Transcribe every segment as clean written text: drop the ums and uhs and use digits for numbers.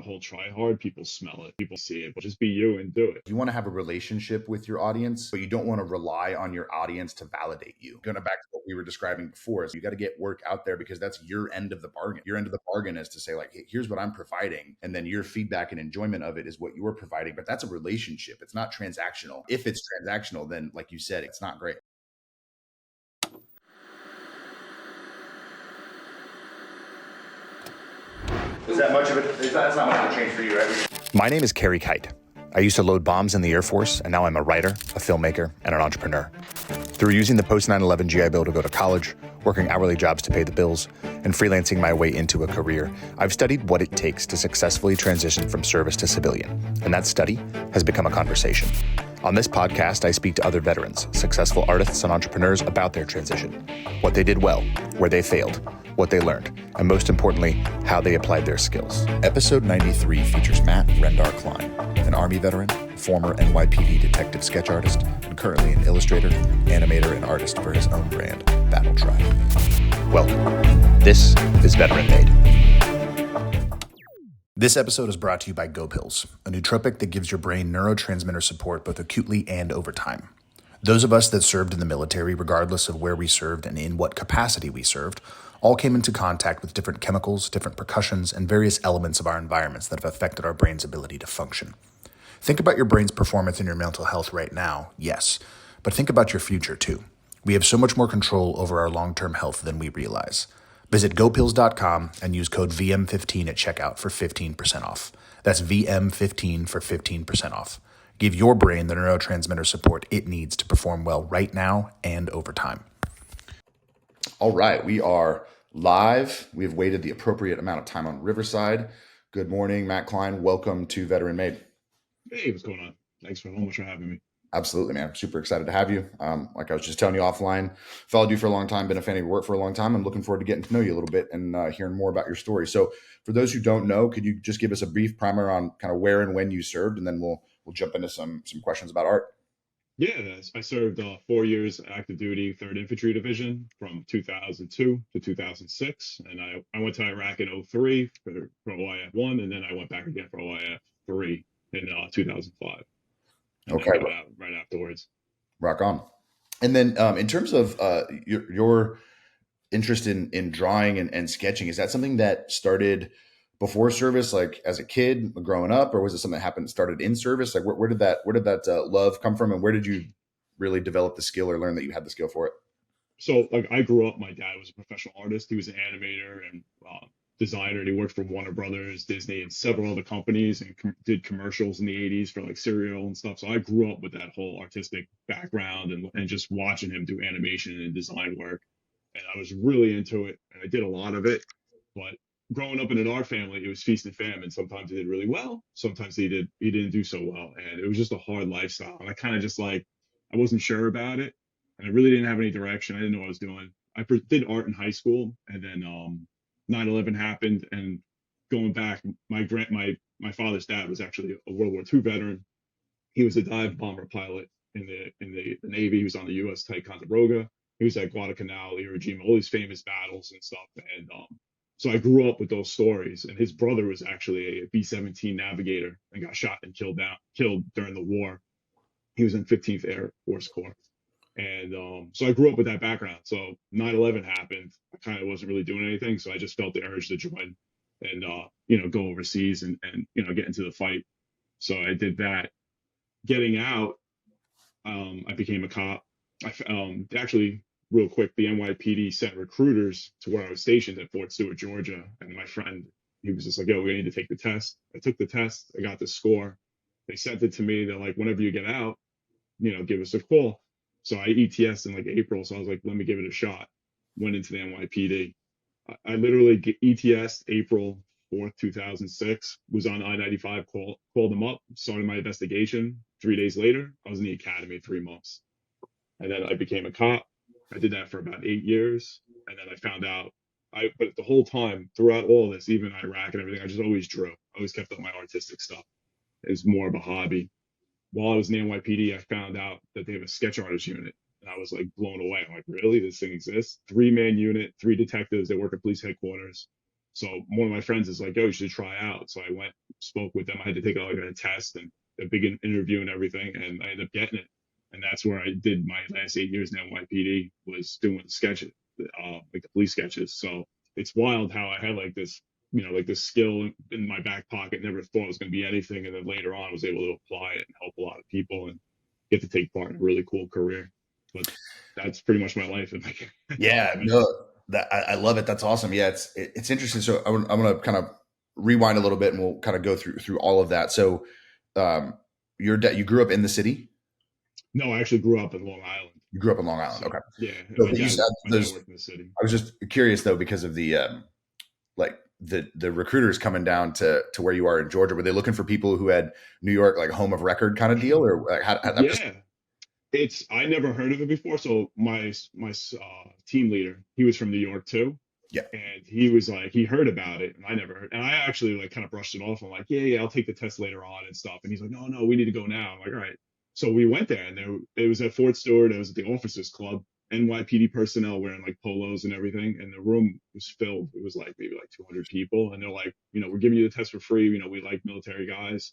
whole try hard, people smell it, people see it, but just be you and do it. You want to have a relationship with your audience, but you don't want to rely on your audience to validate you. Going back to what we were describing before, is you got to get work out there because that's your end of the bargain. Your end of the bargain is to say like, hey, here's what I'm providing. And then your feedback and enjoyment of it is what you're providing. But that's a relationship. It's not transactional. If it's transactional, then like you said, it's not great. Is that much of it? That's not much of a change for you, right? My name is Carey. I used to load bombs in the Air Force, and now I'm a writer, a filmmaker, and an entrepreneur. Through using the post 9/11 GI Bill to go to college, working hourly jobs to pay the bills, and freelancing my way into a career, I've studied what it takes to successfully transition from service to civilian, and that study has become a conversation. On this podcast, I speak to other veterans, successful artists, and entrepreneurs about their transition, what they did well, where they failed, what they learned, and most importantly, how they applied their skills. Episode 93 features Rendar Klein, an Army veteran, former NYPD detective sketch artist, and currently an illustrator, animator, and artist for his own brand, Battle Tribe. Welcome. This is Veteran Made. This episode is brought to you by GoPills, a nootropic that gives your brain neurotransmitter support both acutely and over time. Those of us that served in the military, regardless of where we served and in what capacity we served, all came into contact with different chemicals, different percussions, and various elements of our environments that have affected our brain's ability to function. Think about your brain's performance and your mental health right now, yes, but think about your future too. We have so much more control over our long-term health than we realize. Visit gopills.com and use code VM15 at checkout for 15% off. That's VM15 for 15% off. Give your brain the neurotransmitter support it needs to perform well right now and over time. All right, we are live. We have waited the appropriate amount of time on Riverside. Good morning, Matt Klein. Welcome to Veteran Made. Hey, what's going on? Thanks so much for having me. Absolutely, man. I'm super excited to have you. Like I was just telling you offline, followed you for a long time, been a fan of your work for a long time. I'm looking forward to getting to know you a little bit and hearing more about your story. So for those who don't know, could you just give us a brief primer on kind of where and when you served, and then we'll jump into some questions about art. Yeah, I served 4 years active duty, 3rd Infantry Division from 2002 to 2006. And I went to Iraq in 2003 for OIF 1, and then I went back again for OIF 3 in 2005. And okay. Right afterwards. Rock on. And then in terms of your interest in drawing and sketching, is that something that started before service, like as a kid growing up, or was it something that started in service? Like where did that love come from, and where did you really develop the skill or learn that you had the skill for it? So like I grew up, my dad was a professional artist. He was an animator and designer, and he worked for Warner Brothers, Disney, and several other companies, and did commercials in the 80s for like cereal and stuff. So I grew up with that whole artistic background and just watching him do animation and design work. And I was really into it, and I did a lot of it. But growing up in an art family, it was feast and famine. Sometimes he did really well, sometimes he didn't do so well, and it was just a hard lifestyle. And I kind of just like, I wasn't sure about it, and I really didn't have any direction. I didn't know what I was doing. I did art in high school, and then 9/11 happened, and going back, my father's dad was actually a World War II veteran. He was a dive bomber pilot in the Navy. He was on the U.S. Ticonderoga. He was at Guadalcanal, Iwo Jima, all these famous battles and stuff. And so I grew up with those stories. And his brother was actually a B-17 navigator and got shot and killed during the war. He was in 15th Air Force Corps. And so I grew up with that background. So 9/11 happened. I kind of wasn't really doing anything. So I just felt the urge to join and, go overseas and get into the fight. So I did that. Getting out, I became a cop. Actually, real quick, the NYPD sent recruiters to where I was stationed at Fort Stewart, Georgia. And my friend, he was just like, yo, we need to take the test. I took the test. I got the score. They sent it to me. They're like, whenever you get out, give us a call. So I ETS in like April. So I was like, let me give it a shot. Went into the NYPD. I literally ETS April 4th, 2006, was on I-95, called them up, started my investigation. 3 days later, I was in the academy 3 months. And then I became a cop. I did that for about 8 years. And then I found out, but the whole time, throughout all this, even Iraq and everything, I just always drew. I always kept up my artistic stuff. It was more of a hobby. While I was in the NYPD, I found out that they have a sketch artist unit. And I was like blown away. I'm like, really? This thing exists? 3-man unit, 3 detectives that work at police headquarters. So one of my friends is like, "Oh, you should try out." So I went, spoke with them. I had to take like a test and a big interview and everything, and I ended up getting it. And that's where I did my last 8 years in NYPD, was doing sketches, like the police sketches. So it's wild how I had like this, like this skill in my back pocket. Never thought it was going to be anything, and then later on was able to apply it and help a lot of people and get to take part in a really cool career. But that's pretty much my life in like Yeah, 5 minutes. no, that I love it. That's awesome. Yeah, it's interesting. So I'm going to kind of rewind a little bit, and we'll kind of go through all of that. So, um, your dad, you grew up in the city. No, I actually grew up in Long Island. You grew up in Long Island. So Okay. yeah, and So, but you said my dad there's. worked in the city. I was just curious though, because of the like the recruiters coming down to where you are in Georgia. Were they looking for people who had New York like home of record kind of deal, or like, how that was? Yeah, it's I never heard of it before. So my team leader, he was from New York too, Yeah. and he was like he heard about it, and I never heard. And I actually like kind of brushed it off. I'm like, yeah, yeah, I'll take the test later on and stuff. And he's like, no, no, we need to go now. I'm like, all right. So we went there, and it was at Fort Stewart. It was at the Officers Club. NYPD personnel wearing like polos and everything, and the room was filled. It was like maybe like 200 people, and they're like, we're giving you the test for free. We like military guys.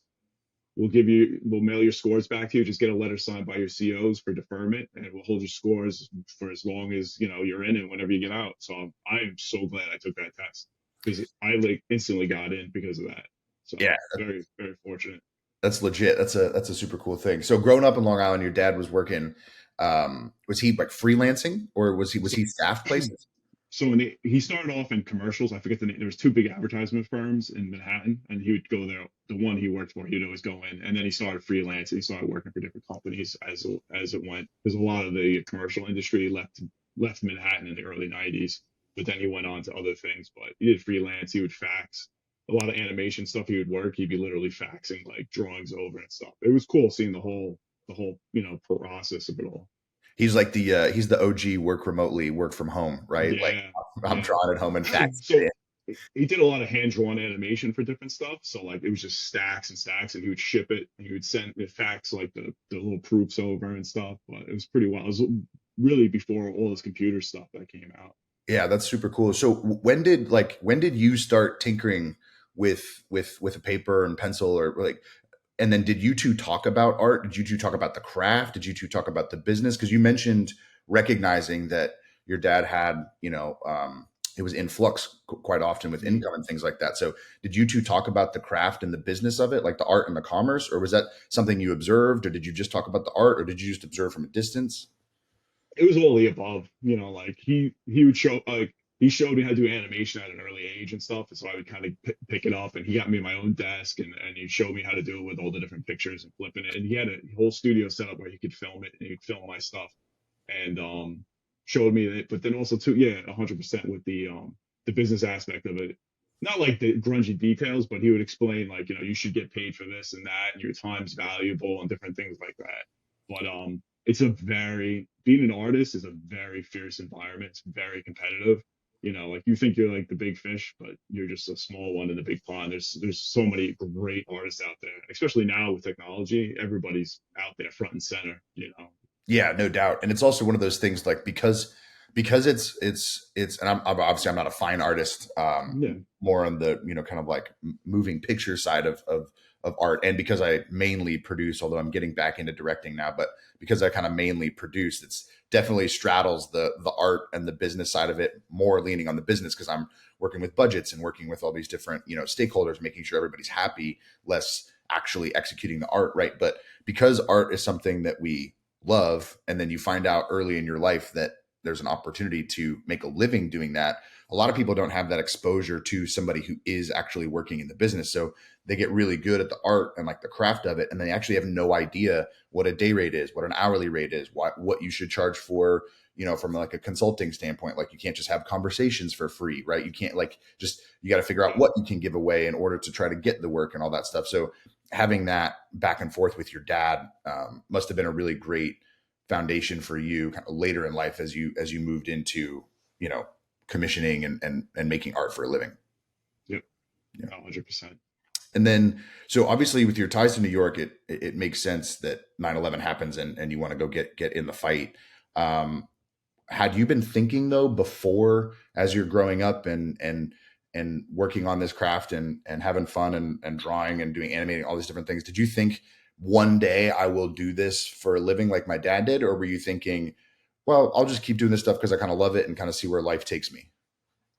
We'll mail your scores back to you. Just get a letter signed by your COs for deferment, and we'll hold your scores for as long as you're in and whenever you get out. So I'm so glad I took that test because I like instantly got in because of that. So Yeah, very, very fortunate. that's legit. That's a super cool thing. So growing up in Long Island, your dad was working. Was he like freelancing, or was So he staff places? so he started off in commercials. I forget the name. There was two big advertisement firms in Manhattan, and he would go there. The one he worked for, he'd always go in, and then he started freelancing. He started working for different companies as it went. Because a lot of the commercial industry left Manhattan in the early '90s, but then he went on to other things. But he did freelance. He would fax a lot of animation stuff. He would work. He'd be literally faxing like drawings over and stuff. It was cool seeing the whole process of it all. He's like he's the OG work remotely, work from home, right? Like Yeah, I'm yeah. drawing at home and faxing it So in. he did a lot of hand drawn animation for different stuff. So like it was just stacks and stacks, and he would ship it, and he would send the fax like the little proofs over and stuff. But it was pretty wild. It was really before all this computer stuff that came out. Yeah, that's super cool. So when did you start tinkering with a paper and pencil, or like, and then did you two talk about art? Did you two talk about the craft? Did you two talk about the business? Because you mentioned recognizing that your dad had, it was in flux quite often with Mhm. income and things like that. So did you two talk about the craft and the business of it, like the art and the commerce, or was that something you observed, or did you just talk about the art, or did you just observe from a distance? It was all the above. Like he would show like he showed me how to do animation at an early age and stuff, and so I would kind of pick it up. And he got me my own desk, and he showed me how to do it with all the different pictures and flipping it. And he had a whole studio set up where he could film it, and he could film my stuff, and showed me that. But then also too, yeah, 100% with the business aspect of it. Not like the grungy details, but he would explain like you should get paid for this and that, and your time's valuable and different things like that. But it's a very being an artist is a very fierce environment. It's very competitive. Like you think you're like the big fish, but you're just a small one in the big pond. There's so many great artists out there, especially now with technology. Everybody's out there front and center. Yeah, no doubt. And it's also one of those things like because it's and I'm obviously I'm not a fine artist, Yeah. more on the, kind of like moving picture side of art, and because I mainly produce, although I'm getting back into directing now, but because I kind of mainly produce, it's definitely straddles the art and the business side of it, more leaning on the business because I'm working with budgets and working with all these different, stakeholders, making sure everybody's happy, less actually executing the art, right? But because art is something that we love, and then you find out early in your life that there's an opportunity to make a living doing that, a lot of people don't have that exposure to somebody who is actually working in the business. So they get really good at the art and like the craft of it, and they actually have no idea what a day rate is, what an hourly rate is, what you should charge for, from like a consulting standpoint. Like you can't just have conversations for free, right? You can't like just, you got to figure out Yeah. what you can give away in order to try to get the work and all that stuff. So having that back and forth with your dad, must have been a really great foundation for you kind of later in life as you moved into, commissioning and making art for a living. Yep. Yeah. 100%. And then, so obviously with your ties to New York, it makes sense that 9/11 happens and you want to go get in the fight. Had you been thinking though before, as you're growing up and and working on this craft and having fun and drawing and doing animating, all these different things, did you think one day I will do this for a living like my dad did? Or were you thinking, well, I'll just keep doing this stuff because I kind of love it and kind of see where life takes me?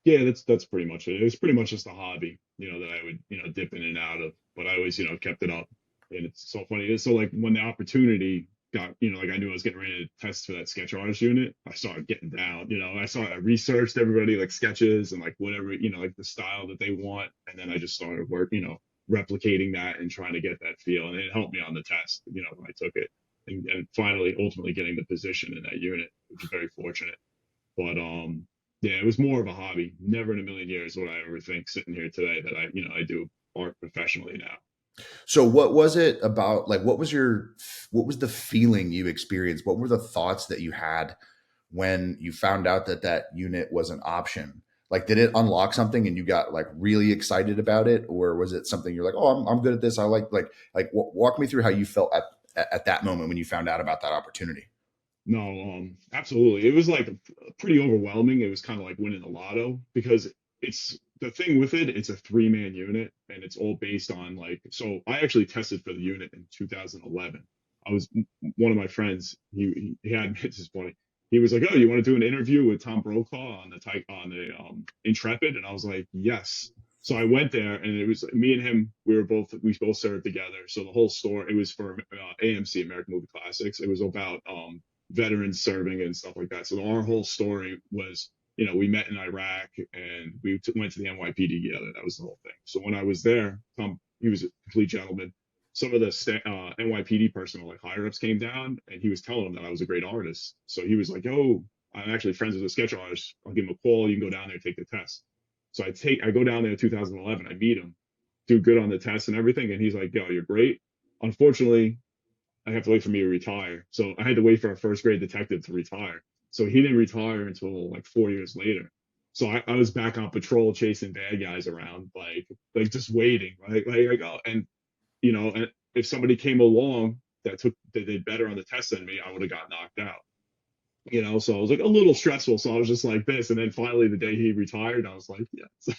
Yeah, that's pretty much it. It was pretty much just a hobby, that I would, dip in and out of, but I always, kept it up. And it's so funny. So like when the opportunity got, like I knew I was getting ready to test for that sketch artist unit, I started getting down, I researched everybody like sketches and like whatever, like the style that they want. And then I just started replicating that and trying to get that feel. And it helped me on the test, when I took it and finally ultimately getting the position in that unit, which is very fortunate. But yeah, it was more of a hobby. Never in a million years would I ever think sitting here today that I do art professionally now. So what was it about, like, what was the feeling you experienced? What were the thoughts that you had when you found out that that unit was an option? Like, did it unlock something and you got like really excited about it? Or was it something you're like, oh, I'm good at this. I walk me through how you felt at that moment when you found out about that opportunity. No, absolutely. It was like pretty overwhelming. It was kind of like winning the lotto because it's the thing with it, it's a three-man unit and it's all based on like, so I actually tested for the unit in 2011. I was one of my friends, he had, this is funny. He was like, "Oh, you want to do an interview with Tom Brokaw on the type on the Intrepid?" And I was like, "Yes." So I went there and it was me and him, we both served together. So the whole story, it was for AMC, American Movie Classics. It was about veterans serving and stuff like that. So our whole story was, we met in Iraq and we went to the NYPD together. That was the whole thing. So when I was there, Tom, he was a complete gentleman. Some of the NYPD personnel, like higher ups, came down and he was telling them that I was a great artist. So he was like, "Oh, I'm actually friends with a sketch artist. I'll give him a call. You can go down there and take the test." So I go down there in 2011. I meet him, do good on the test and everything, and he's like, "Yo, you're great. Unfortunately, I have to wait for me to retire." So I had to wait for a first grade detective to retire. So he didn't retire until like 4 years later. So I was back on patrol chasing bad guys around, like just waiting, right? Oh, and and if somebody came along that did better on the test than me, I would have got knocked out. So I was like a little stressful. So I was just like this. And then finally the day he retired, I was like, yes.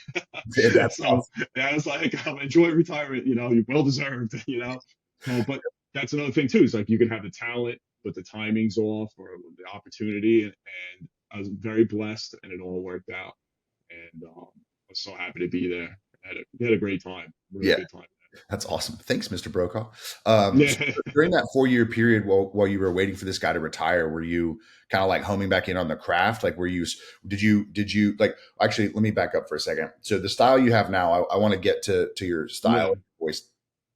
That's So awesome. yeah, I was like, enjoy retirement, you well deserved, but that's another thing too. Is like you can have the talent, but the timing's off or the opportunity. And I was very blessed and it all worked out. And I was so happy to be there. Had a great time, really Yeah. good time. That's awesome. Thanks, Mr. Brokaw. So Yeah. during that 4 year period while you were waiting for this guy to retire, were you kind of like homing back in on the craft? Like, did you like, actually, let me back up for a second. So the style you have now, I want to get to your style Yeah. and voice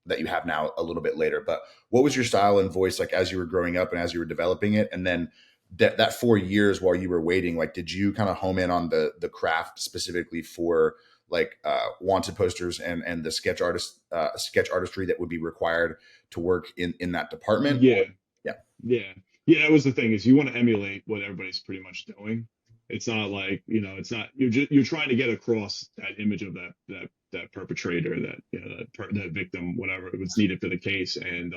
that you have now a little bit later, but what was your style and voice like as you were growing up and as you were developing it? And then that 4 years while you were waiting, like, did you kind of home in on the craft specifically for like wanted posters and the sketch artistry that would be required to work in that department? Or, Yeah. yeah, Yeah. Yeah, that was the thing is you want to emulate what everybody's pretty much doing. It's not like, it's not you're trying to get across that image of that perpetrator, that that victim, whatever was needed for the case. And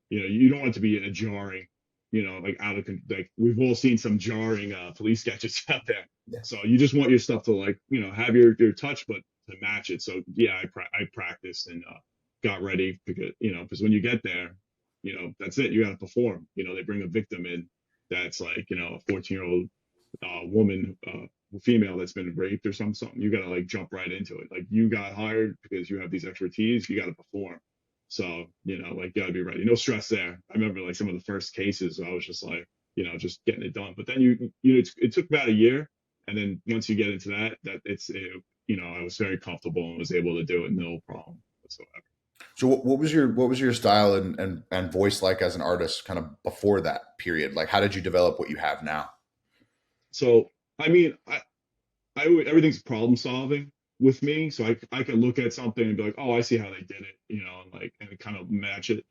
you don't want it to be a jarring, like like we've all seen some jarring police sketches out there. yeah. So you just want your stuff to like, have your touch but to match it. So yeah, I practiced and got ready because when you get there, that's it. You got to perform. They bring a victim in that's like, a 14-year-old woman, female that's been raped or something. You got to like jump right into it. Like you got hired because you have these expertise. You got to perform. So, like, you got to be ready. No stress there. I remember like some of the first cases, I was just like, just getting it done. But then it took about a year. And then once you get into I was very comfortable and was able to do it. No problem whatsoever. So what was your style and voice like as an artist kind of before that period? Like, how did you develop what you have now? So, I mean, everything's problem solving with me. So I can look at something and be like, "Oh, I see how they did it," and kind of match it.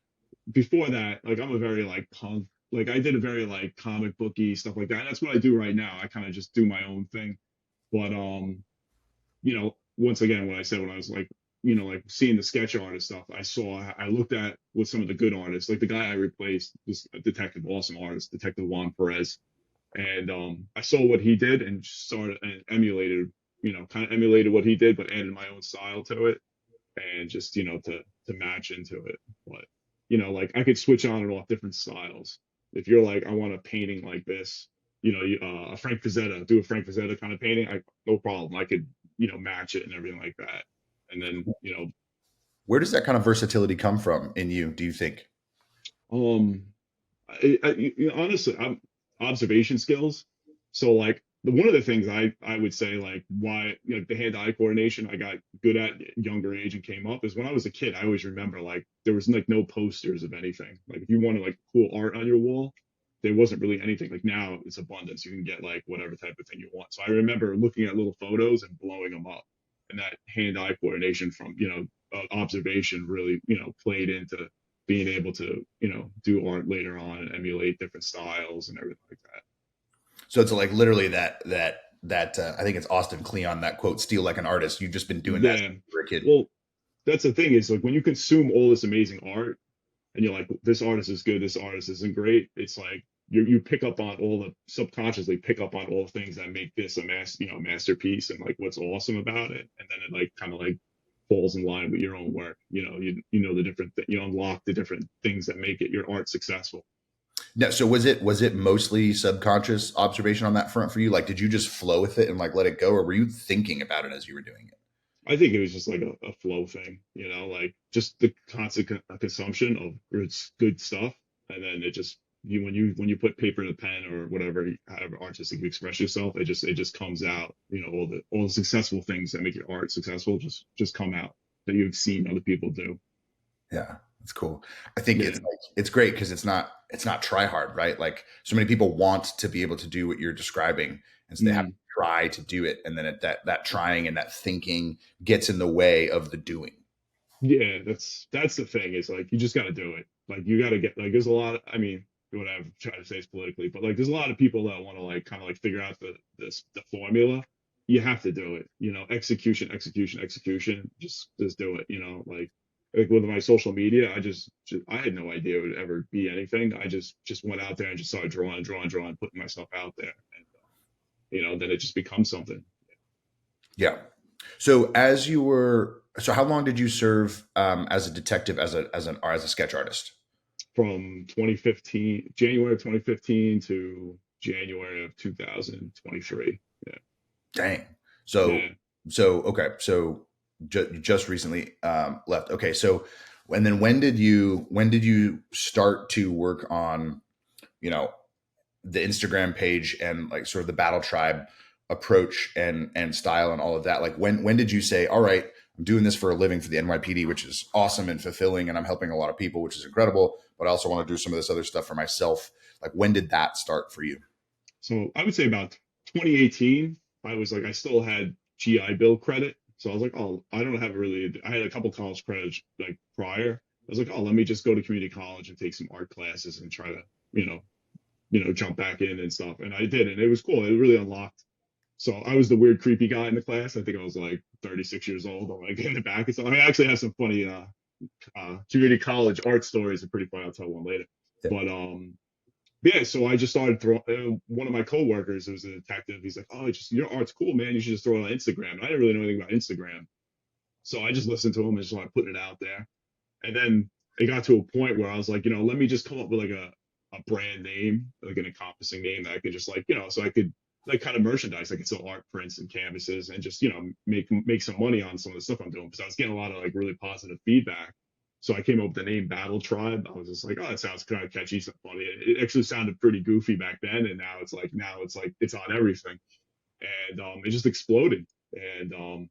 Before that, like I'm a very like punk, like I did a very like comic booky stuff like that. And that's what I do right now. I kind of just do my own thing. But once again, when I was like seeing the sketch artist stuff, I looked at what some of the good artists, like the guy I replaced, this detective, awesome artist, Detective Juan Perez, and I saw what he did and started and emulated kind of emulated what he did, but added my own style to it and just, to match into it. But, like I could switch on and off different styles. If you're like, I want a painting like this, a Frank Frazetta, do a Frank Frazetta kind of painting, no problem. I could, match it and everything like that. And then, Where does that kind of versatility come from in you, do you think? um, honestly, I'm observation skills. So like one of the things I would say like why the hand-eye coordination I got good at younger age and came up is when I was a kid. I always remember like there was like no posters of anything. Like if you wanted like cool art on your wall, there wasn't really anything. Like now it's abundance. You can get like whatever type of thing you want. So I remember looking at little photos and blowing them up, and that hand-eye coordination from observation really played into being able to do art later on and emulate different styles and everything like that. So it's like literally that I think it's Austin Kleon, that quote, steal like an artist. You've just been doing that Yeah. since you were a kid. Well, that's the thing is like when you consume all this amazing art and you're like, this artist is good, this artist isn't great. It's like you pick up on all the subconsciously pick up on all the things that make this a masterpiece and like what's awesome about it, and then it like kind of like falls in line with your own work. You know the different you unlock the different things that make it your art successful. No, so was it mostly subconscious observation on that front for you? Like, did you just flow with it and like let it go, or were you thinking about it as you were doing it? I think it was just like a flow thing, like just the constant consumption of good stuff, and then it just when you put paper to pen or whatever, however artistic you express yourself, it just comes out. All the successful things that make your art successful just come out that you've seen other people do. Yeah, that's cool. I think Yeah. it's like it's great because it's not try hard, right? Like so many people want to be able to do what you're describing, and so they have to Mm. try to do it, and then that trying and that thinking gets in the way of the doing. Yeah, that's the thing. Is like you just got to do it. Like you got to get like there's a lot. I mean, what I'm trying to say is politically, but like there's a lot of people that want to like kind of like figure out the formula. You have to do it. Execution, execution, execution. Just do it. Like with my social media, I had no idea it would ever be anything. I just went out there and just started drawing, drawing, drawing, putting myself out there, and then it just becomes something. Yeah. So how long did you serve as a detective, or as a sketch artist? From 2015, January of 2015 to January of 2023. Yeah. Dang. So Yeah. okay. So just recently left. Okay. So and then when did you start to work on you know the Instagram page and like sort of the Battle Tribe approach and style and all of that? Like when did you say, all right, I'm doing this for a living for the NYPD, which is awesome and fulfilling, and I'm helping a lot of people, which is incredible, but I also want to do some of this other stuff for myself. Like when did that start for you? So I would say about 2018, I was like, I still had GI Bill credit. So I was like, oh, I don't have really, I had a couple college credits like prior. I was like, oh, let me just go to community college and take some art classes and try to, you know, jump back in and stuff. And I did, and it was cool. It really unlocked. So I was the weird, creepy guy in the class. I think I was like 36 years old. I'm like in the back and stuff. I actually have some funny community college art stories. Are pretty funny. I'll tell one later. Yeah. But yeah, so I just started throwing. One of my coworkers, who was a detective, he's like, "Oh, your art's cool, man. You should just throw it on Instagram." And I didn't really know anything about Instagram, so I just listened to him and just started putting it out there. And then it got to a point where I was like, let me just come up with like a brand name, like an encompassing name that I could just like, so I could like kind of merchandise. I could sell art prints and canvases and just, make some money on some of the stuff I'm doing because I was getting a lot of like really positive feedback. So I came up with the name Battle Tribe. I was just like, oh, that sounds kind of catchy, something funny. It actually sounded pretty goofy back then, and now it's like it's on everything, and it just exploded. And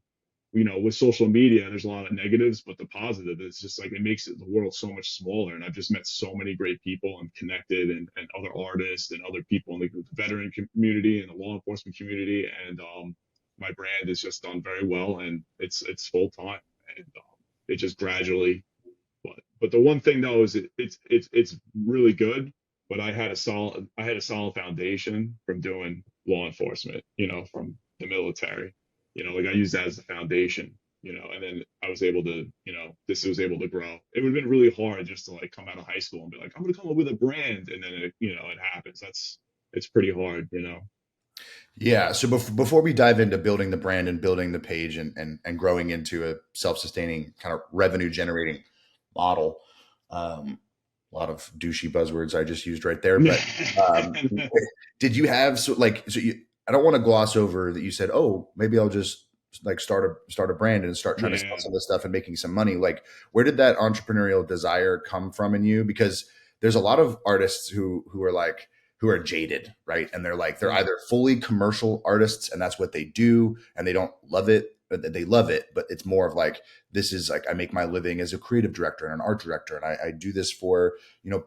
with social media, there's a lot of negatives, but the positive is just like it makes the world so much smaller. And I've just met so many great people and connected, and other artists and other people in the veteran community and the law enforcement community. And my brand has just done very well, and it's full time, and it just gradually. But the one thing though is it's really good. But I had a solid foundation from doing law enforcement, from the military. Like I used that as the foundation, and then I was able to, this was able to grow. It would have been really hard just to like come out of high school and be like, I'm gonna come up with a brand, and then it happens. It's pretty hard. Yeah. So before we dive into building the brand and building the page and growing into a self-sustaining kind of revenue generating model, a lot of douchey buzzwords I just used right there. But um, did you have I don't want to gloss over that you said, oh, maybe I'll just like start a brand and start trying to sell Yeah. some of this stuff and making some money. Like, where did that entrepreneurial desire come from in you? Because there's a lot of artists who are like who are jaded, right? And they're like, they're Mm. either fully commercial artists and that's what they do and they don't love it, but they love it. But it's more of like, this is like, I make my living as a creative director and an art director. And I do this for,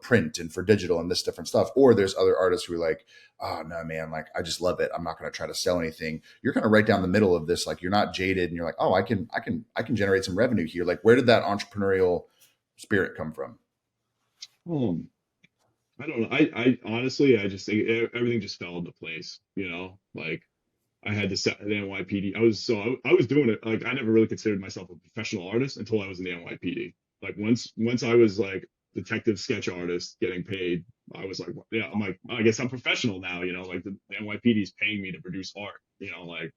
print and for digital and this different stuff. Or there's other artists who are like, oh no, man, like I just love it. I'm not going to try to sell anything. You're kind of right down the middle of this. Like you're not jaded and you're like, oh, I can generate some revenue here. Like, where did that entrepreneurial spirit come from? Um, I don't know. I honestly, I just think everything just fell into place, like I had to set the NYPD. I was doing it. Like I never really considered myself a professional artist until I was in the NYPD. Like once I was like detective sketch artist getting paid, I was like, yeah, I'm like, I guess I'm professional now, like the NYPD is paying me to produce art, like,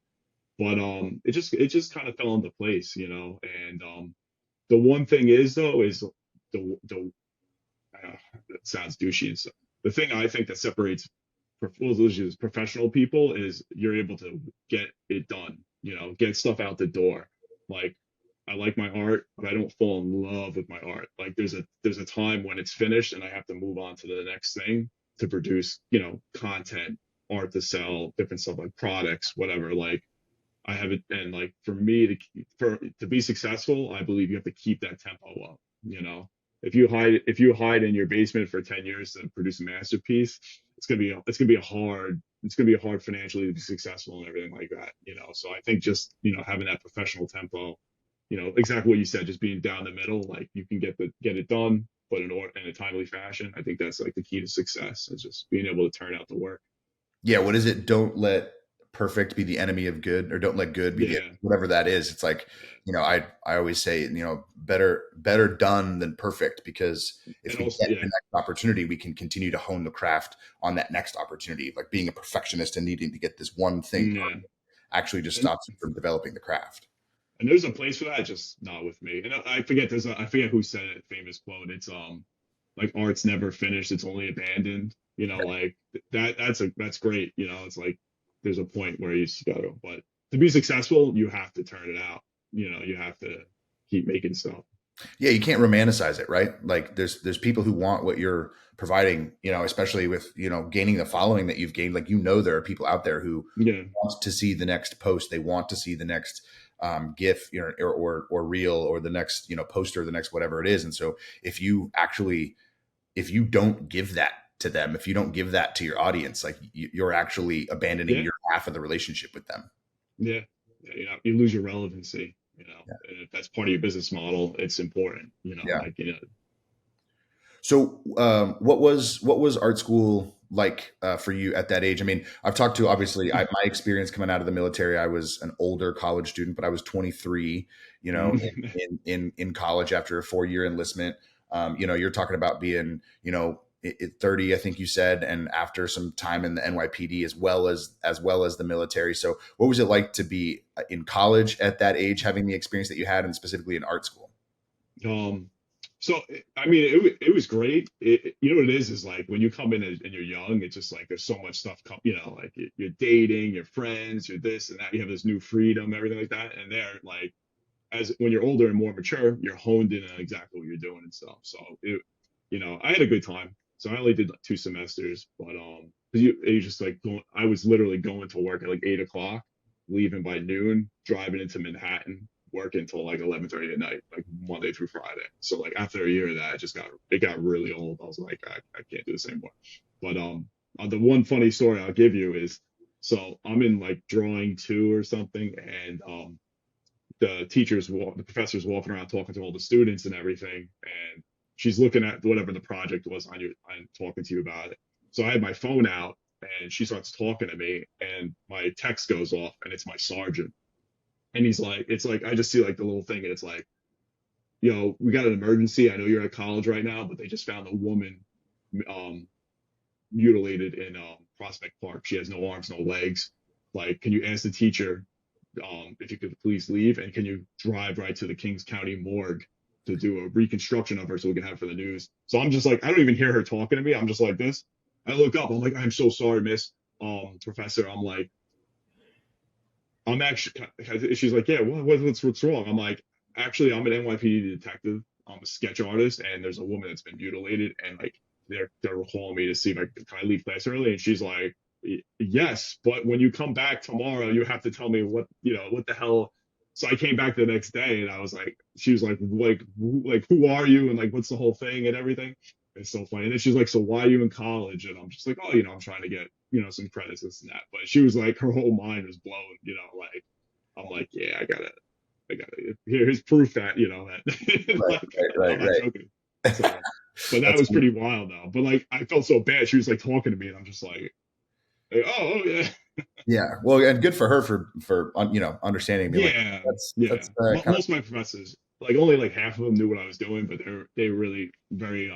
but it just kind of fell into place, and the one thing is though is the it sounds douchey and stuff. The thing I think that separates professional people is you're able to get it done, get stuff out the door. Like I like my art, but I don't fall in love with my art. Like there's a time when it's finished and I have to move on to the next thing to produce, content, art to sell, different stuff like products, whatever. Like I have it, and like for me to be successful, I believe you have to keep that tempo up. If you hide in your basement for 10 years to produce a masterpiece, it's gonna be hard financially to be successful and everything like that. So I think just having that professional tempo, exactly what you said, just being down the middle, like you can get it done, but in a timely fashion. I think that's like the key to success is just being able to turn out the work. Yeah, what is it? Don't let perfect be the enemy of good, or don't let good be the Yeah, whatever that is. It's like, I always say, better done than perfect, because if and we also get yeah, the next opportunity, we can continue to hone the craft on that next opportunity. Like being a perfectionist and needing to get this one thing yeah. actually just And stops you from developing the craft. and there's a place for that, just not with me. And I forget who said it, famous quote. It's like art's never finished, it's only abandoned. Like that's great. It's like there's a point where you just gotta, but to be successful, you have to turn it out. You have to keep making stuff. Yeah, you can't romanticize it, right? Like there's people who want what you're providing, especially with, gaining the following that you've gained. Like, there are people out there who Yeah, want to see the next post. They want to see the next GIF, or reel, or the next, poster, the next whatever it is. And so if you don't give that to them, if you don't give that to your audience, like you're actually abandoning yeah, your half of the relationship with them. yeah. Yeah, you lose your relevancy. And if that's part of your business model, it's important. Yeah. Like So, what was art school like for you at that age? I mean, I've talked to, obviously, my experience coming out of the military. I was an older college student, but I was 23. In college after a 4-year enlistment. You're talking about being 30, I think you said, and after some time in the NYPD as well as the military. So, what was it like to be in college at that age, having the experience that you had, and specifically in art school? Um, so I mean, it was great. You know what it is like when you come in and you're young, it's just like there's so much stuff like you're dating, your friends, you're this and that. You have this new freedom, everything like that. And they're like, as when you're older and more mature, you're honed in on exactly what you're doing and stuff. So I had a good time. So I only did like 2 semesters, but 'cause you just like going. I was literally going to work at like 8 o'clock, leaving by noon, driving into Manhattan, working until like 11:30 at night, like Monday through Friday. So like after a year of that, it got really old. I was like, I can't do this anymore. But the one funny story I'll give you is, so I'm in like drawing two or something, and the professor's walking around talking to all the students and everything, and she's looking at whatever the project was on talking to you about it. So I had my phone out, and she starts talking to me, and my text goes off, and it's my sergeant, and he's like, it's like I just see like the little thing, and it's like, we got an emergency. I know you're at college right now, but they just found a woman um, mutilated in Prospect Park. She has no arms, no legs. Like, can you ask the teacher if you could please leave, and can you drive right to the Kings County morgue to do a reconstruction of her so we can have it for the news? So I'm just like, I don't even hear her talking to me. I'm just like this. I look up. I'm like, I'm so sorry, Miss Professor. I'm like, I'm actually. She's like, yeah, what's wrong? I'm like, actually, I'm an NYPD detective. I'm a sketch artist, and there's a woman that's been mutilated, and like they're calling me to see if can I leave class early, and she's like, yes, but when you come back tomorrow, you have to tell me what the hell. So I came back the next day, and I was like, she was like who are you, and like what's the whole thing and everything. It's so funny. And then she's like, so why are you in college? And I'm just like, oh, I'm trying to get some credits, this and that. But she was like, her whole mind was blown. Like I'm like, yeah, I gotta. Here's proof that that Right, like, right, I'm not right, joking. So, but that That's was cool. pretty wild though. But like, I felt so bad. She was like talking to me, and I'm just oh yeah, Yeah. Well, and good for her for understanding me. Like yeah, that's yeah. kind of Most of my professors, like only like half of them knew what I was doing, but they were really very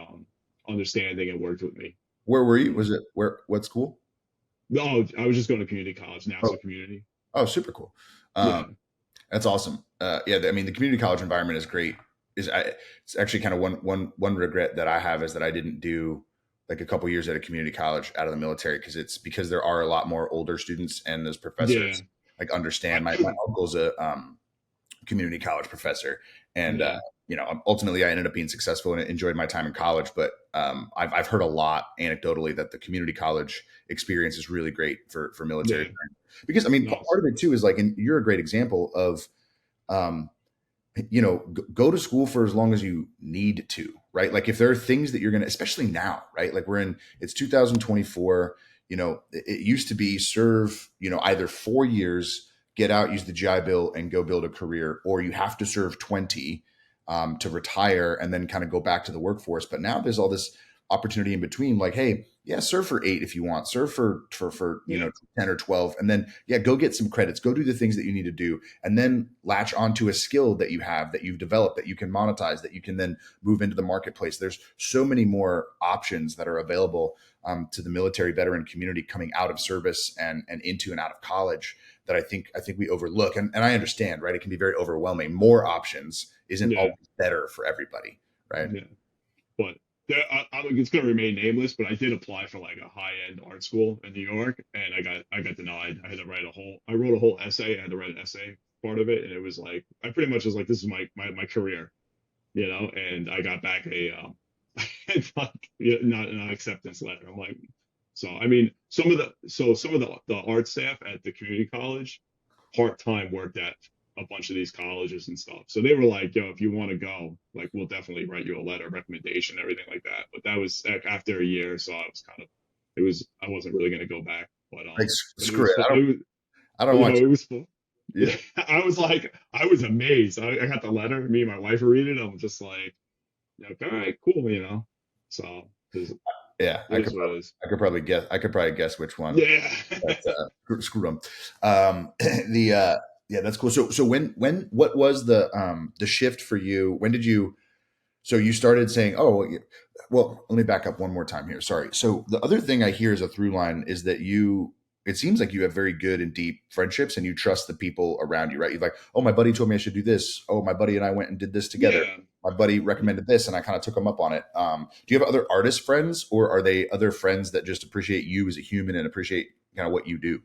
understanding and worked with me. where were you? You know. Was it what school? No, I was just going to community college, Oh, NASA community. oh, super cool. Yeah, That's awesome. Yeah, I mean, the community college environment is great. It's actually kind of one regret that I have is that I didn't do like a couple years at a community college out of the military because there are a lot more older students and those yeah, professors like understand. My I, uncle's a community college professor, and yeah, ultimately I ended up being successful and enjoyed my time in college. But I've heard a lot anecdotally that the community college experience is really great for military yeah. because I mean Nice. part of it too is like, and you're a great example of um, go to school for as long as you need to, right? Like if there are things that you're going to, especially now, right? Like it's 2024, it used to be serve, either 4 years, get out, use the GI Bill and go build a career, or you have to serve 20 to retire and then kind of go back to the workforce. But now there's all this opportunity in between, like, hey, yeah, serve for 8 if you want, serve for Yeah, 10 or 12, and then yeah, go get some credits, go do the things that you need to do, and then latch onto a skill that you have that you've developed that you can monetize, that you can then move into the marketplace. There's so many more options that are available to the military veteran community coming out of service and into and out of college that I think we overlook, and I understand, right? It can be very overwhelming. More options isn't yeah, always better for everybody, right? yeah. But it's gonna remain nameless. But I did apply for like a high end art school in New York, and I got denied. I wrote a whole essay. I had to write an essay part of it, and it was like I pretty much was like, this is my career, And I got back a like, not an acceptance letter. I'm like, so I mean, some of the art staff at the community college part time worked at a bunch of these colleges and stuff. So they were like, yo, if you want to go, like, we'll definitely write you a letter of recommendation, everything like that. But that was after a year, so I wasn't really gonna go back. But Like but it screw was it. fun. I don't want It was fun. you. Yeah, I was amazed. I got the letter. Me and my wife were reading it. I'm just like, all right, cool. So yeah. it is what it is. I could probably guess which one. Yeah. But screw them. The yeah, that's cool. So what was the shift for you? When did you? So you started saying, oh, well, let me back up one more time here. Sorry. So the other thing I hear as a through line is that it seems like you have very good and deep friendships and you trust the people around you, right? You're like, oh, my buddy told me I should do this. Oh, my buddy and I went and did this together. Yeah. My buddy recommended this and I kind of took him up on it. Do you have other artist friends or are they other friends that just appreciate you as a human and appreciate kind of what you do?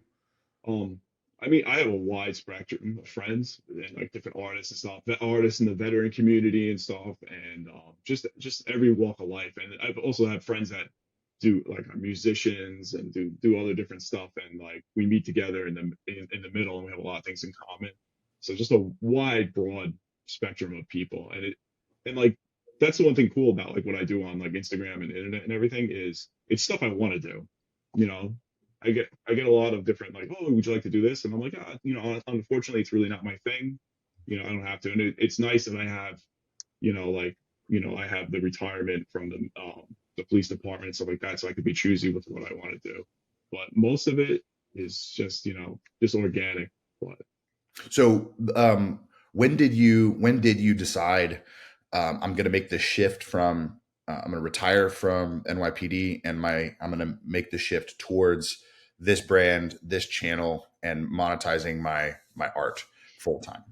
Um, I mean, I have a wide spectrum of friends and like different artists and stuff, artists in the veteran community and stuff, and just every walk of life. And I've also had friends that do like are musicians and do other different stuff, and like we meet together in the middle, and we have a lot of things in common. So just a wide, broad spectrum of people, and like that's the one thing cool about like what I do on like Instagram and internet and everything is it's stuff I want to do, you know. I get a lot of different like, oh, would you like to do this? And I'm like, unfortunately, it's really not my thing. I don't have to. And it's nice that I have, like, I have the retirement from the police department and stuff like that, so I could be choosy with what I want to do. But most of it is just organic. But So when did you decide I'm going to make the shift from I'm going to retire from NYPD, and I'm going to make the shift towards this brand, this channel, and monetizing my art full time.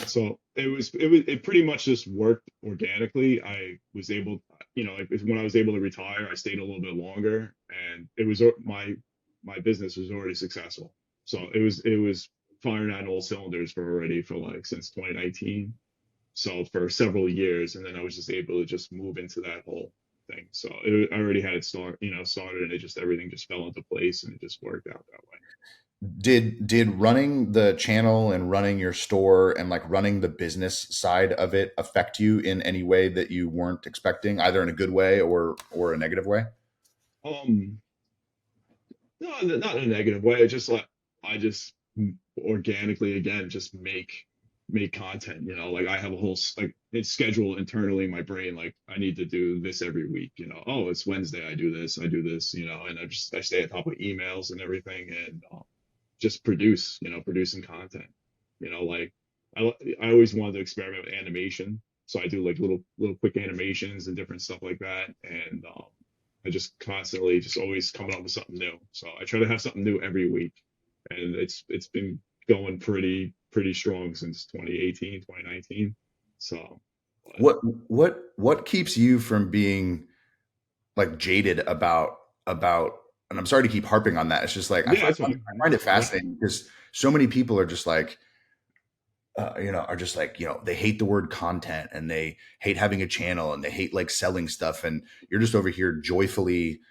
So it pretty much just worked organically. I was able, like when I was able to retire, I stayed a little bit longer, and it was my business was already successful. So it was firing on all cylinders for like since 2019. So for several years, and then I was just able to just move into that whole thing. So I already had it started, and everything just fell into place, and it just worked out that way. Did running the channel and running your store and like running the business side of it affect you in any way that you weren't expecting, either in a good way or a negative way? Um, no, not in a negative way. I just organically again just make content. Like I have a whole like it's scheduled internally in my brain. Like I need to do this every week. Oh, it's Wednesday. I do this. I do this. And I stay on top of emails and everything, and just producing content. Like I always wanted to experiment with animation, so I do like little quick animations and different stuff like that, and I just constantly just always coming up with something new. So I try to have something new every week, and it's been going pretty strong since 2018, 2019. So, but What keeps you from being like jaded about and I'm sorry to keep harping on that. It's just like yeah, that's fine. I find it What? fascinating because so many people are just like they hate the word content, and they hate having a channel, and they hate like selling stuff, and you're just over here joyfully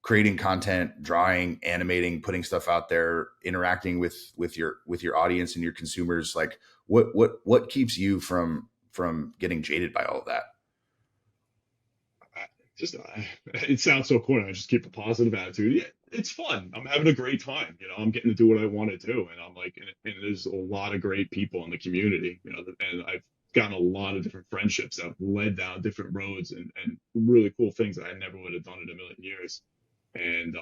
creating content, drawing, animating, putting stuff out there, interacting with your audience and your consumers. Like what keeps you from getting jaded by all of that? I- just it sounds so corny. I just keep a positive attitude. Yeah, it's fun. I'm having a great time. I'm getting to do what I want to do, and I'm like, and there's a lot of great people in the community. And I've gotten a lot of different friendships that have led down different roads and really cool things that I never would have done in a million years. And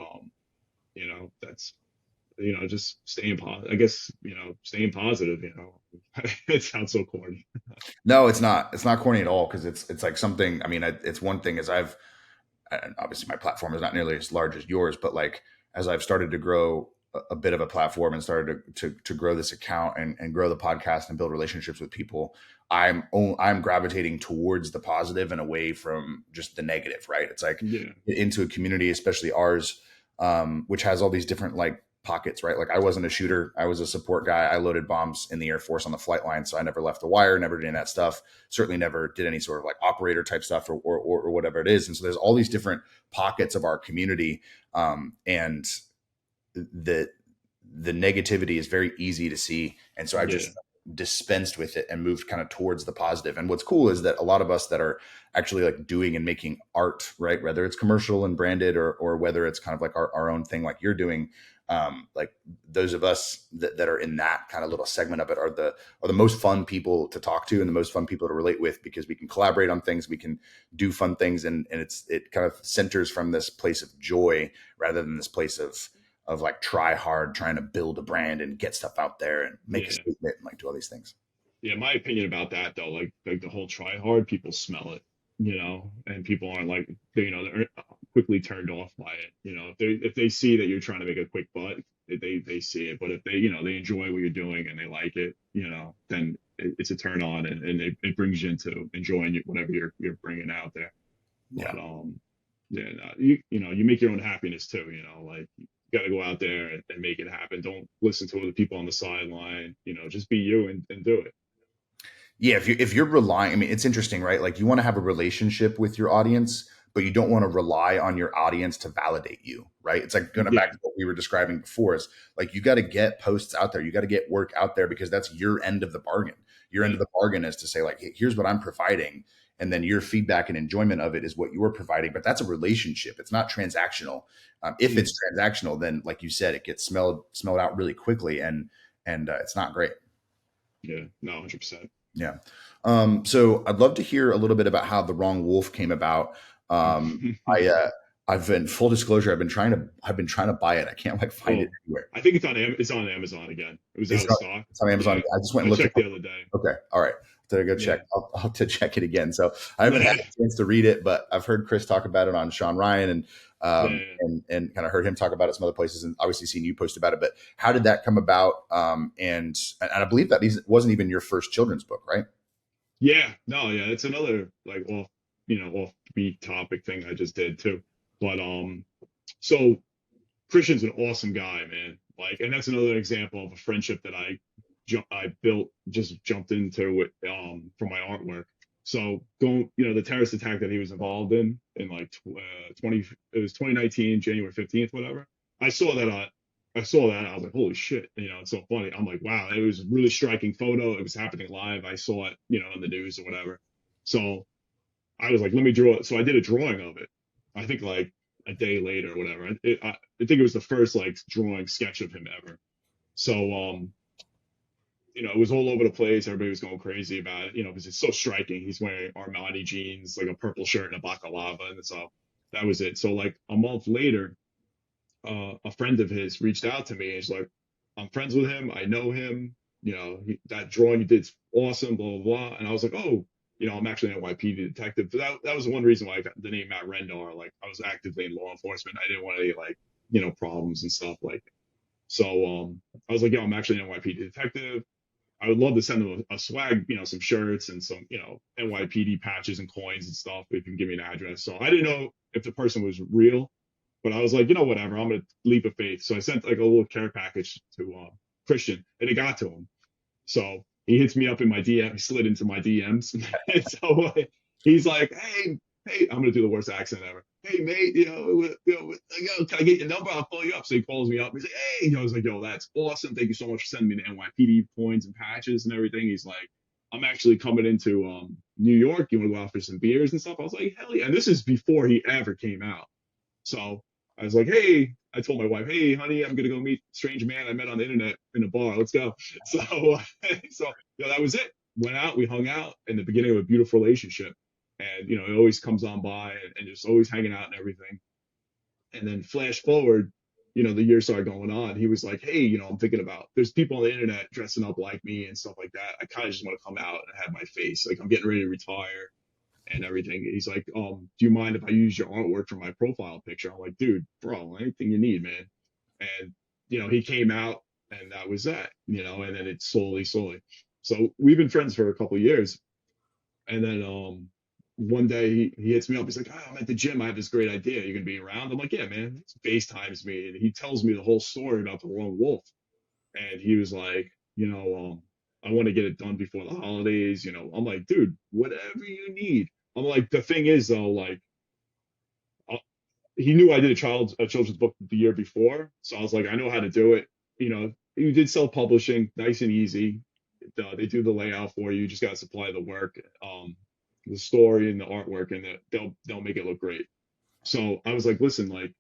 that's just staying positive. I guess staying positive. It sounds so corny. No, it's not. It's not corny at all, because it's like something. I mean, it's one thing as and obviously my platform is not nearly as large as yours, but like as I've started to grow a bit of a platform and started to grow this account and grow the podcast and build relationships with people, I'm gravitating towards the positive and away from just the negative. Right? It's like Yeah, into a community, especially ours, which has all these different like pockets, right? Like I wasn't a shooter. I was a support guy. I loaded bombs in the Air Force on the flight line. So I never left the wire, never did any of that stuff. Certainly never did any sort of like operator type stuff or whatever it is. And so there's all these different pockets of our community. And the negativity is very easy to see. And so I yeah, just dispensed with it and moved kind of towards the positive. And what's cool is that a lot of us that are actually like doing and making art, right, whether it's commercial and branded or whether it's kind of like our own thing like you're doing, like those of us that are in that kind of little segment of it are the most fun people to talk to and the most fun people to relate with, because we can collaborate on things, we can do fun things, and it kind of centers from this place of joy rather than this place of like try hard trying to build a brand and get stuff out there and make a yeah. statement and like do all these things. Yeah, my opinion about that though, like the whole try hard, people smell it, and people aren't like they're quickly turned off by it. If they see that you're trying to make a quick buck, they see it. But if they enjoy what you're doing and they like it, then it's a turn on, and it brings you into enjoying whatever you're bringing out there. Yeah. But yeah, no, you make your own happiness too. Like you got to go out there and make it happen. Don't listen to other people on the sideline. Just be you and do it. Yeah, if you're relying, I mean, it's interesting, right? Like you want to have a relationship with your audience, but you don't want to rely on your audience to validate you, right? It's like going back Yeah, to what we were describing before, is like you got to get posts out there, you got to get work out there, because that's your end of the bargain. Your end yeah, of the bargain is to say like, hey, here's what I'm providing, and then your feedback and enjoyment of it is what you're providing. But that's a relationship; it's not transactional. If yeah, it's transactional, then like you said, it gets smelled out really quickly, and it's not great. yeah. No, 100%. Yeah. So I'd love to hear a little bit about how the Wrong Wolf came about. I've been full disclosure. I've been trying to buy it. I can't like find it Oh, anywhere. I think it's on Amazon again. It was out It's of on, stock. it's on Amazon. Yeah, I just went I and looked it checked up. the other day. Okay. All right. to go check. Yeah. I'll have to check it again. So I haven't had a chance to read it, but I've heard Chris talk about it on Sean Ryan Yeah. and kind of heard him talk about it some other places, and obviously seen you post about it. But how did that come about? And I believe that wasn't even your first children's book, right? Yeah. No, yeah, it's another like offbeat topic thing I just did too. But so Christian's an awesome guy, man. Like, and that's another example of a friendship that I built, just jumped into it for my artwork. So going, the terrorist attack that he was involved in like 20, it was 2019, January 15th, whatever. I saw that I saw that. I was like, holy shit, it's so funny. I'm like, wow, it was a really striking photo. It was happening live. I saw it, in the news or whatever. So I was like, let me draw it. So I did a drawing of it. I think like a day later or whatever. I think it was the first like drawing sketch of him ever. So it was all over the place. Everybody was going crazy about it, because it's so striking. He's wearing Armani jeans, like a purple shirt and a baklava, and so that was it. So like a month later, a friend of his reached out to me and he's like, I'm friends with him. I know him. That drawing you did's awesome, blah, blah, blah. And I was like, oh, I'm actually an NYPD detective. But that was one reason why I got the name Matt Rendar. Like, I was actively in law enforcement. I didn't want any, like, problems and stuff like that. So I was like, yo, I'm actually an NYPD detective. I would love to send them a swag, some shirts and some, NYPD patches and coins and stuff if you can give me an address. So I didn't know if the person was real, but I was like, whatever, I'm gonna leap of faith. So I sent like a little care package to Christian, and it got to him. So he hits me up in my DM. He slid into my DMs, and so he's like, hey, I'm gonna do the worst accent ever. Hey, mate, can I get your number? I'll call you up. So he calls me up. He's like, hey, I was like, yo, that's awesome. Thank you so much for sending me the NYPD coins and patches and everything. He's like, I'm actually coming into New York. You want to go out for some beers and stuff? I was like, hell yeah. And this is before he ever came out. So I was like, hey, I told my wife, hey, honey, I'm gonna go meet a strange man I met on the internet in a bar. Let's go. So, so that was it. Went out, we hung out in the beginning of a beautiful relationship, and it always comes on by and just always hanging out and everything. And then flash forward, the years started going on. He was like, hey, I'm thinking about there's people on the internet dressing up like me and stuff like that. I kind of just want to come out and have my face. Like I'm getting ready to retire and everything. He's like, do you mind if I use your artwork for my profile picture? I'm like, dude, bro, anything you need, man. And, he came out and that was that, and then it slowly. So we've been friends for a couple of years. And then one day he hits me up. He's like, oh, I'm at the gym. I have this great idea. You're going to be around? I'm like, yeah, man. He FaceTimes me and he tells me the whole story about the lone wolf. And he was like, I want to get it done before the holidays. I'm like, dude, whatever you need. I'm like, the thing is though, like, uh, he knew I did a children's book the year before, so I was like, I know how to do it. You did self-publishing, nice and easy. They do the layout for you. You just got to supply the work, the story and the artwork, and they'll make it look great. So I was like, listen, like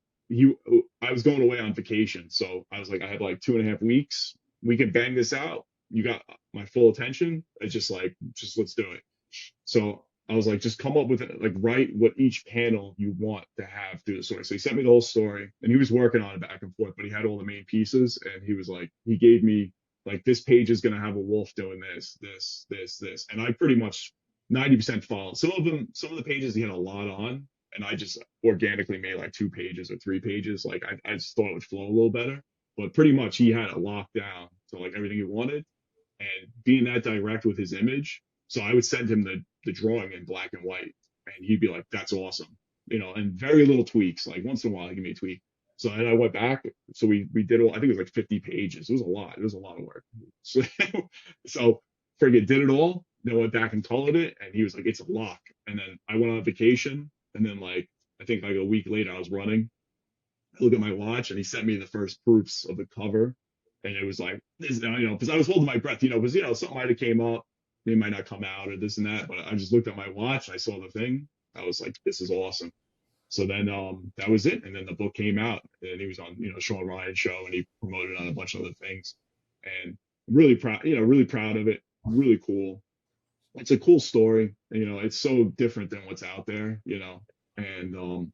I was going away on vacation, so I was like, I had like 2.5 weeks. We can bang this out. You got my full attention. It's just like, just let's do it. So I was like, just come up with it, like write what each panel you want to have through the story. So he sent me the whole story, and he was working on it back and forth, but he had all the main pieces, and he was like, he gave me like this page is gonna have a wolf doing this, and I pretty much 90% followed. Some of the pages he had a lot on, and I just organically made like 2 pages or 3 pages. Like I just thought it would flow a little better, but pretty much he had it locked down to like everything he wanted, and being that direct with his image. So I would send him the drawing in black and white, and he'd be like, "That's awesome," and very little tweaks. Like once in a while, he give me a tweak. So and I went back. So we did all. I think it was like 50 pages. It was a lot. It was a lot of work. So, so forget did it all. Then went back and colored it, and he was like, "It's a lock." And then I went on vacation, and then like I think like a week later, I was running. I look at my watch, and he sent me the first proofs of the cover, and it was like, this, because I was holding my breath, because something might have came up, they might not come out or this and that, but I just looked at my watch, I saw the thing, I was like, this is awesome. So then that was it, and then the book came out, and he was on Sean Ryan show, and he promoted on a bunch of other things, and really proud of it, really cool. It's a cool story, it's so different than what's out there, and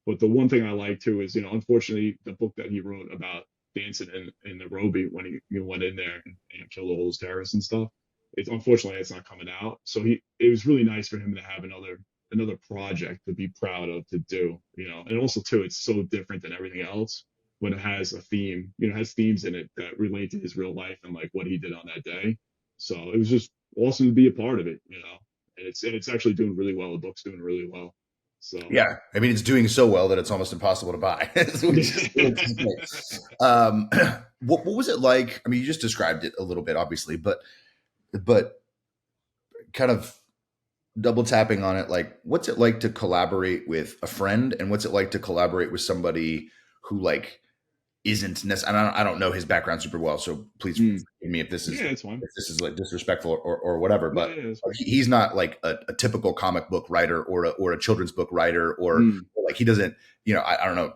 but the one thing I like too is, unfortunately, the book that he wrote about the incident in Nairobi when he went in there and killed all those terrorists and stuff. it's unfortunately it's not coming out. So it was really nice for him to have another project to be proud of to do, and also too, it's so different than everything else when it has a theme, it has themes in it that relate to his real life and like what he did on that day. So it was just awesome to be a part of it, and it's actually doing really well. The book's doing really well. So Yeah, I mean, it's doing so well that it's almost impossible to buy. Which is great. What was it like? I mean, you just described it a little bit, obviously, but kind of double tapping on it, like, what's it like to collaborate with a friend, and what's it like to collaborate with somebody who like isn't necessarily, I don't know his background super well, so please forgive me yeah, it's fine. if this is like disrespectful or whatever, Yeah, but yeah, it's fine. he's not like a typical comic book writer or a children's book writer Mm. or like he doesn't, I don't know.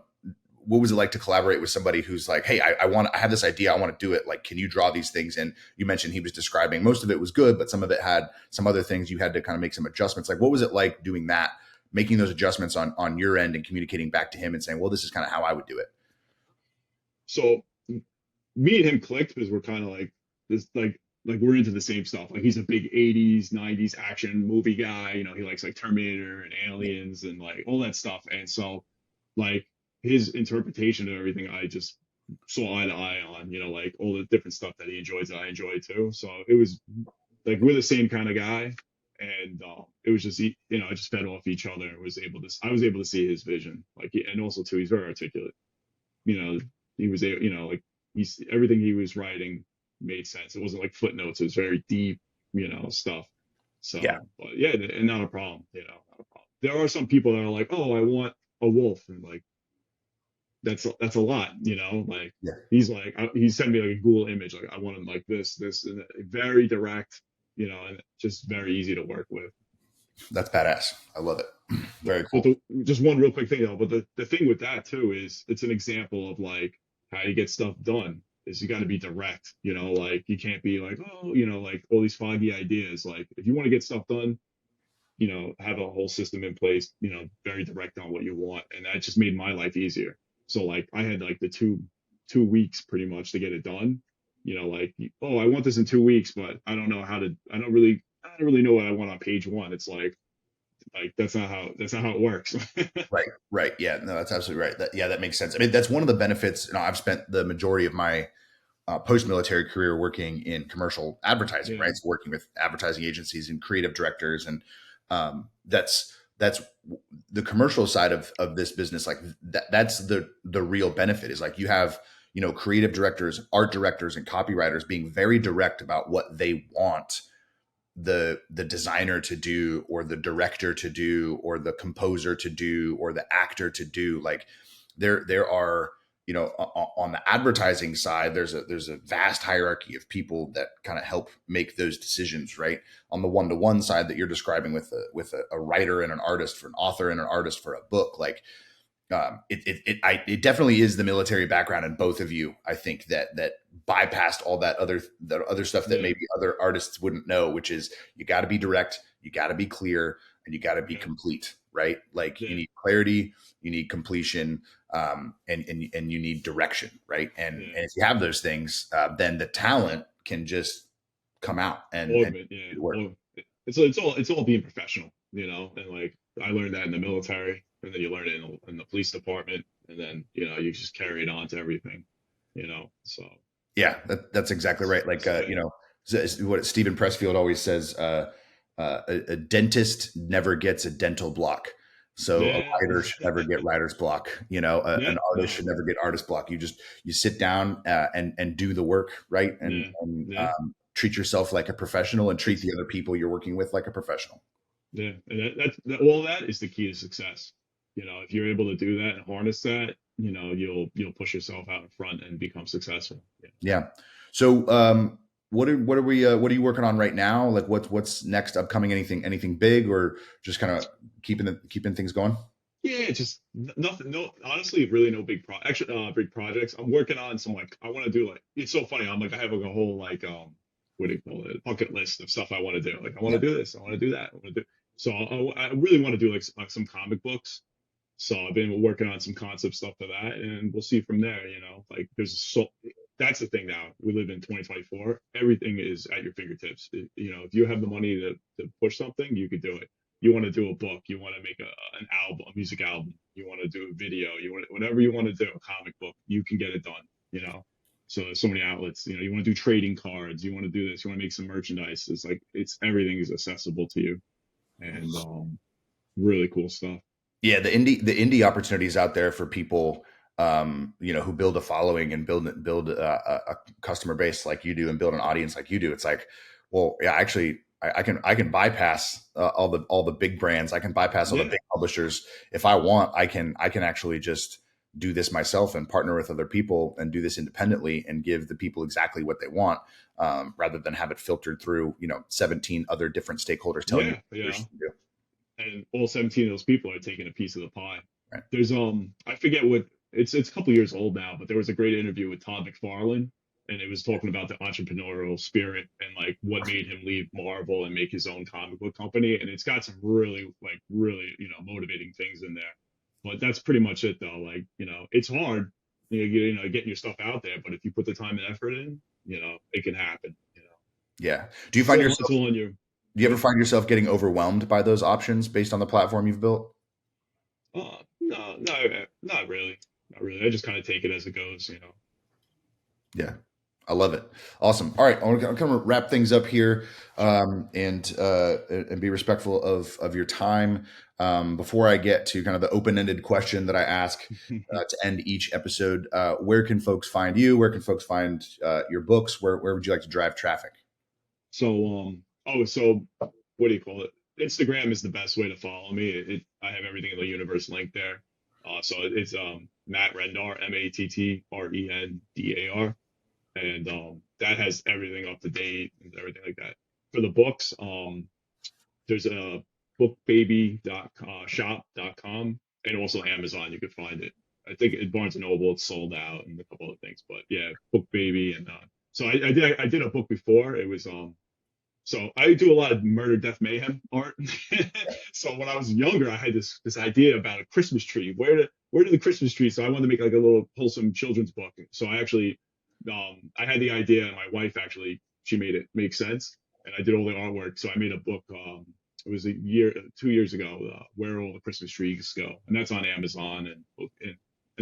What was it like to collaborate with somebody who's like, hey, I have this idea, I want to do it. Like, can you draw these things? And you mentioned he was describing most of it was good, but some of it had some other things you had to kind of make some adjustments. Like, what was it like doing that, making those adjustments on your end and communicating back to him and saying, well, this is kind of how I would do it? So me and him clicked because we're kind of like this, like we're into the same stuff. Like he's a big 80s, 90s action movie guy. He likes like Terminator and Aliens and like all that stuff. And so like his interpretation of everything, I just saw eye to eye on, like all the different stuff that he enjoys that I enjoy too. So it was like we're the same kind of guy. And it was just, I just fed off each other and I was able to see his vision. Like, and also too, he's very articulate. You know, he was, like everything he was writing made sense. It wasn't like footnotes. It was very deep, stuff. Yeah. So, but yeah, and not a problem, not a problem. There are some people that are like, oh, I want a wolf. And like, that's a lot, like Yeah. he's like, he sent me like a Google image. Like I want him like this, and very direct, and just very easy to work with. That's badass. I love it. Very But cool. just one real quick thing though, but the thing with that too is it's an example of like how you get stuff done is you got to be direct, like you can't be like, oh, like all these foggy ideas. Like if you want to get stuff done, have a whole system in place, very direct on what you want. And that just made my life easier. So like I had like the two weeks pretty much to get it done. Like, oh, I want this in 2 weeks, but I don't really know what I want on page one. It's like that's not how it works. Right. Right. Yeah. No, that's absolutely right. That makes sense. I mean, that's one of the benefits. I've spent the majority of my post-military career working in commercial advertising, Yeah, right? So working with advertising agencies and creative directors, and that's the commercial side of this business. Like that's the real benefit is like you have creative directors, art directors, and copywriters being very direct about what they want the designer to do or the director to do or the composer to do or the actor to do. Like there are on the advertising side there's a vast hierarchy of people that kind of help make those decisions, right? On the one-to-one side that you're describing with a writer and an artist, for an author and an artist for a book, like it definitely is the military background in both of you. I think that bypassed all that other stuff that yeah, maybe other artists wouldn't know, which is you got to be direct, you got to be clear, and you got to be yeah, complete, right? Like you yeah, need clarity, you need completion, and you need direction, right? yeah. And if you have those things, then the talent can just come out All and of it, yeah. do the work. It's all being professional, and like I learned that in the military, and then you learn it in the police department, and then you just carry it on to everything, So Yeah, that's exactly right. Like, so yeah, what Stephen Pressfield always says, a dentist never gets a dental block. So a yeah, writer should never get writer's block. yeah, An artist no, should never get artist block. You sit down and do the work, right? yeah, And yeah. treat yourself like a professional and treat That's the other people you're working with like a professional. Yeah, and all that is the key to success. If you're able to do that and harness that, you'll push yourself out in front and become successful. Yeah. Yeah. So, what are you working on right now? Like, what's next upcoming? Anything big, or just kind of keeping things going? Yeah, just nothing. No, honestly, really no big projects. I'm working on some like I want to do like it's so funny. I'm like I have like a whole like what do you call it? Bucket list of stuff I want to do. Like I want Yeah. to do this. I want to do that. I want to do. So I really want to do like some comic books. So I've been working on some concept stuff for that, and we'll see from there. Like there's so that's the thing now. We live in 2024. Everything is at your fingertips. If you have the money to push something, you could do it. You want to do a book, you want to make an album, a music album, you want to do a video, you want whatever you want to do, a comic book, you can get it done. So there's so many outlets. You want to do trading cards, you want to do this, you want to make some merchandise. It's like everything is accessible to you, and really cool stuff. Yeah, the indie opportunities out there for people, who build a following and build a customer base like you do and build an audience like you do. It's like, well, yeah, actually, I can bypass all the big brands. I can bypass all the big publishers if I want. I can actually just do this myself and partner with other people and do this independently and give the people exactly what they want, rather than have it filtered through 17 other different stakeholders telling you what you should do. And all 17 of those people are taking a piece of the pie. Right. There's I forget what it's a couple years old now, but there was a great interview with Todd McFarlane, and it was talking about the entrepreneurial spirit and like what made him leave Marvel and make his own comic book company. And it's got some really motivating things in there. But that's pretty much it though. Like, it's hard, getting your stuff out there, but if you put the time and effort in, it can happen. Yeah. Do you find yourself? It's all on you. Do you ever find yourself getting overwhelmed by those options based on the platform you've built? No, not really. Not really. I just kind of take it as it goes, Yeah. I love it. Awesome. All right. I want to kind of wrap things up here, and be respectful of your time. Before I get to kind of the open-ended question that I ask to end each episode, where can folks find you? Where can folks find your books? Where would you like to drive traffic? So, so what do you call it? Instagram is the best way to follow me. I have everything in the universe linked there. So it's Matt Rendar, MatRendar, and that has everything up to date and everything like that. For the books, there's a bookbaby.shop.com and also Amazon. You could find it. I think at Barnes and Noble it's sold out and a couple other things, but yeah, Book Baby. And so I did a book before. It was so I do a lot of murder, death, mayhem art. So when I was younger, I had this idea about a Christmas tree. Where did the Christmas tree? So I wanted to make like a little wholesome children's book. So I actually, I had the idea, and my wife actually, she made it make sense, and I did all the artwork. So I made a book. It was 2 years ago. Where all the Christmas trees go, and that's on Amazon, and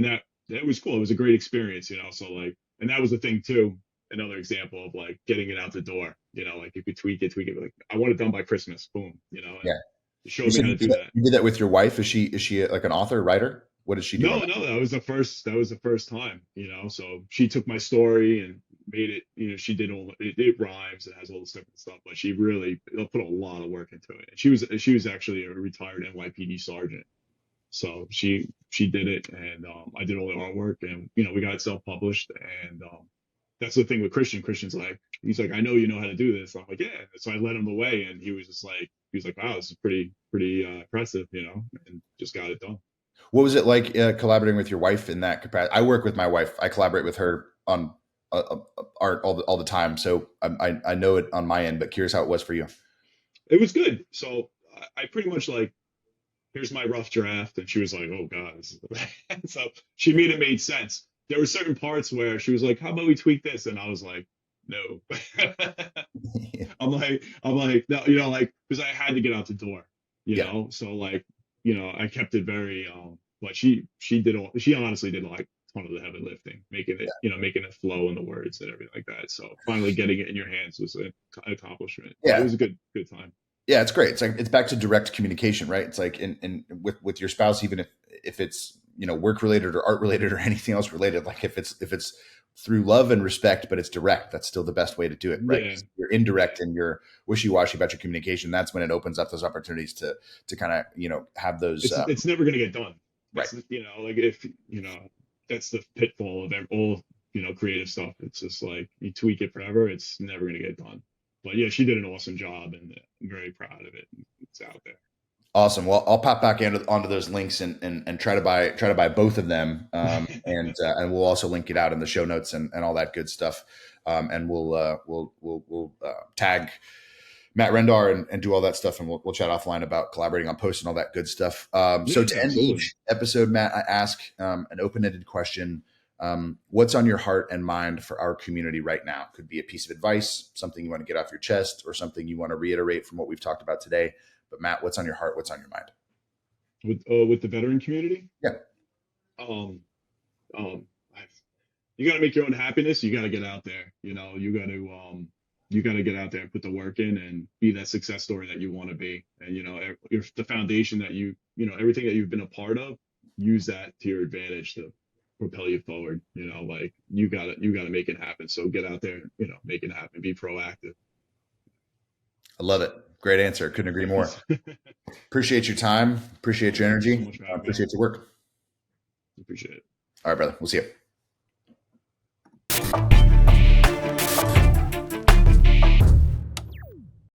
that was cool. It was a great experience, So like, and that was the thing too. Another example of like getting it out the door, like you could tweak it, like I want it done by Christmas, boom, and Yeah. it showed me how to do that. You did that with your wife? Is she like an author, writer? What does she do? No, that was the first time, so she took my story and made it, she did it rhymes, it has all this different stuff, but she really put a lot of work into it. And she was actually a retired NYPD sergeant. So she did it, and I did all the artwork, and we got it self-published. And that's the thing with Christian. Christian's like, he's like, I know you know how to do this. I'm like, yeah. So I led him the way, and he was like, wow, this is pretty impressive, and just got it done. What was it like collaborating with your wife in that capacity? I work with my wife. I collaborate with her on art all the time, so I know it on my end. But curious how it was for you. It was good. So I pretty much like, here's my rough draft, and she was like, oh god, this is so she made sense. There were certain parts where she was like, how about we tweak this? And I was like, no. I'm like, no, like, because I had to get out the door, so like, I kept it very, but she honestly did like a ton of the heavy lifting, making it, making it flow in the words and everything like that. So finally getting it in your hands was an accomplishment. Yeah. It was a good time. Yeah, it's great. It's like, it's back to direct communication, right? It's like in with your spouse, even if it's, work related or art related or anything else related, like if it's through love and respect, but it's direct, that's still the best way to do it, right? Yeah. You're indirect and you're wishy-washy about your communication. That's when it opens up those opportunities to kind of, have those. It's never going to get done. Right. Like if, that's the pitfall of all, creative stuff. It's just like you tweak it forever. It's never going to get done. But yeah, she did an awesome job, and I'm very proud of it. It's out there. Awesome. Well, I'll pop back onto those links and try to buy both of them. And we'll also link it out in the show notes and all that good stuff. And we'll tag Matt Rendar and do all that stuff. And we'll chat offline about collaborating on posts and all that good stuff. So to end each episode, Matt, I ask an open-ended question. What's on your heart and mind for our community right now? Could be a piece of advice, something you want to get off your chest, or something you want to reiterate from what we've talked about today. But Matt, what's on your heart? What's on your mind? With the veteran community, Yeah. um, you got to make your own happiness. You got to get out there. You got to get out there and put the work in and be that success story that you want to be. And you're the foundation that everything that you've been a part of, use that to your advantage to propel you forward. Like you got to make it happen. So get out there, make it happen. Be proactive. I love it. Great answer. Couldn't agree more. Appreciate your time. Appreciate your energy. So much for having me. Appreciate your work. Appreciate it. All right, brother. We'll see you.